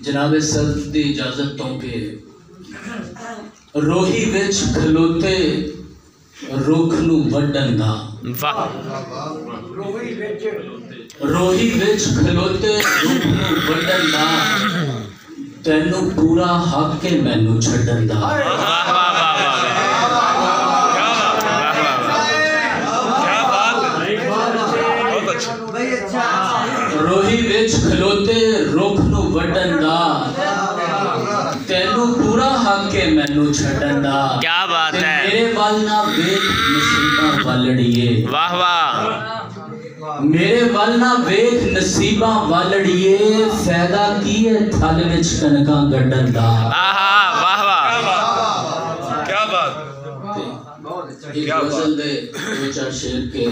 जनाबे सर की इजाजत तो के रोही विच खलोते रुख नू वड्डन दा। रोही विच खलोते रुख नू वड्डन दा, तैनू पूरा हक के मैनू छड्डन दा। रोही विच खलोते रुख नू वड्डन दा, तैनू पूरा हक के मैनू छड्डन दा। क्या बात है। मेरे वल ना वेख नसीबां वालड़िए। वाह वाह। मेरे वल ना वेख नसीबां वालड़िए, फायदा की है थल विच कनकां गड्डन दा। वाह वाह। क्या बात। एक गज़ल दे दो चार शेर के